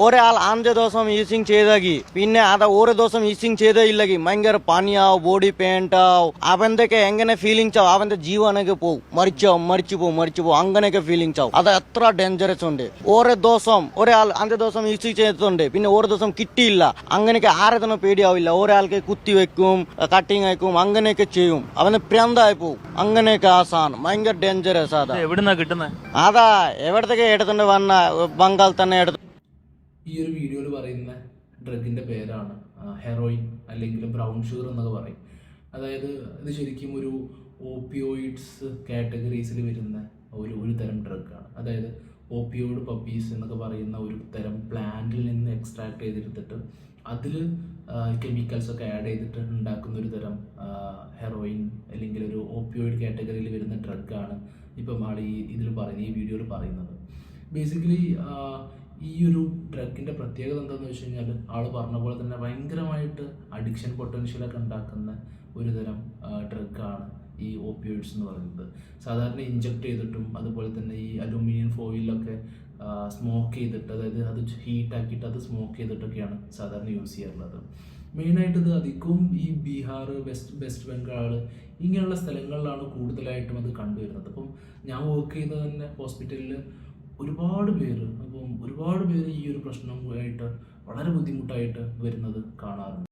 ഒരാൾ 5 ദിവസം യൂസിങ് ചെയ്തെങ്കിൽ പിന്നെ അത് ഒരു ദിവസം യൂസിങ് ചെയ്തേ ഇല്ലെങ്കിൽ ഭയങ്കര പനിയാവും, ബോഡി പെയിൻ ആവും, അവന്റെയൊക്കെ എങ്ങനെ ഫീലിങ്സ് ആവും, അവന്റെ ജീവനൊക്കെ പോകും, മരിച്ചു പോകും, അങ്ങനെയൊക്കെ ഫീലിങ്സ് ആവും. അത് എത്ര ഡേഞ്ചറസ് ഉണ്ട്. ഓരോ ദിവസം ഒരാൾ 5 ദിവസം യൂസ് ചെയ്തിട്ടുണ്ട്, പിന്നെ ഒരു ദിവസം കിട്ടിയില്ല, അങ്ങനെയൊക്കെ ആരെ പേടിയാവില്ല. ഒരാൾക്ക് കുത്തി വെക്കും, കട്ടിങ് വെക്കും, അങ്ങനെയൊക്കെ ചെയ്യും, അവന് പ്രാന്തായി പോകും. അങ്ങനെയൊക്കെ ആ സാധനം ഭയങ്കര ഡേഞ്ചറസ്. എവിടുന്നാ കിട്ടുന്നത്? അതാ എവിടത്തേക്ക് എടുത്തുകൊണ്ട് വന്ന ബംഗാൾ തന്നെ എടുത്തു. ഈ ഒരു വീഡിയോയിൽ പറയുന്ന ഡ്രഗിൻ്റെ പേരാണ് ഹെറോയിൻ അല്ലെങ്കിൽ ബ്രൗൺ ഷുഗർ എന്നൊക്കെ പറയും. അതായത് ഇത് ശരിക്കും ഒരു ഓപ്പിയോയിഡ്സ് കാറ്റഗറീസിൽ വരുന്ന ഒരു തരം ഡ്രഗാണ്. അതായത് ഓപ്പിയോയിഡ് പപ്പീസ് എന്നൊക്കെ പറയുന്ന ഒരു തരം പ്ലാന്റിൽ നിന്ന് എക്സ്ട്രാക്ട് ചെയ്തെടുത്തിട്ട് അതിൽ കെമിക്കൽസ് ഒക്കെ ആഡ് ചെയ്തിട്ട് ഉണ്ടാക്കുന്ന ഒരു തരം ഹെറോയിൻ അല്ലെങ്കിൽ ഒരു ഓപ്പിയോയിഡ് കാറ്റഗറിയിൽ വരുന്ന ഡ്രഗാണ് ഇപ്പം ആൾ ഈ വീഡിയോയിൽ പറയുന്നത്. ബേസിക്കലി ഈ ഒരു ഡ്രഗിൻ്റെ പ്രത്യേകത എന്താണെന്ന് വെച്ച് കഴിഞ്ഞാൽ ആൾ പറഞ്ഞ പോലെ തന്നെ ഭയങ്കരമായിട്ട് അഡിക്ഷൻ പൊട്ടൻഷ്യലൊക്കെ ഉണ്ടാക്കുന്ന ഒരു തരം ഡ്രഗാണ് ഈ ഓപ്പിയോയിഡ്സ് എന്ന് പറയുന്നത്. സാധാരണ ഇഞ്ചക്ട് ചെയ്തിട്ടും അതുപോലെ തന്നെ ഈ അലൂമിനിയം ഫോയിലൊക്കെ സ്മോക്ക് ചെയ്തിട്ട്, അതായത് അത് ഹീറ്റാക്കിയിട്ട് അത് സ്മോക്ക് ചെയ്തിട്ടൊക്കെയാണ് സാധാരണ യൂസ് ചെയ്യാറുള്ളത്. മെയിനായിട്ട് ഇത് അധികവും ഈ ബീഹാർ, വെസ്റ്റ് ബംഗാൾ ഇങ്ങനെയുള്ള സ്ഥലങ്ങളിലാണ് കൂടുതലായിട്ടും അത് കണ്ടുവരുന്നത്. അപ്പം ഞാൻ വർക്ക് ചെയ്ത തന്നെ ഹോസ്പിറ്റലിൽ ഒരുപാട് പേര് ഈ ഒരു പ്രശ്നമായിട്ട് വളരെ ബുദ്ധിമുട്ടായിട്ട് വരുന്നത് കാണാറുണ്ട്.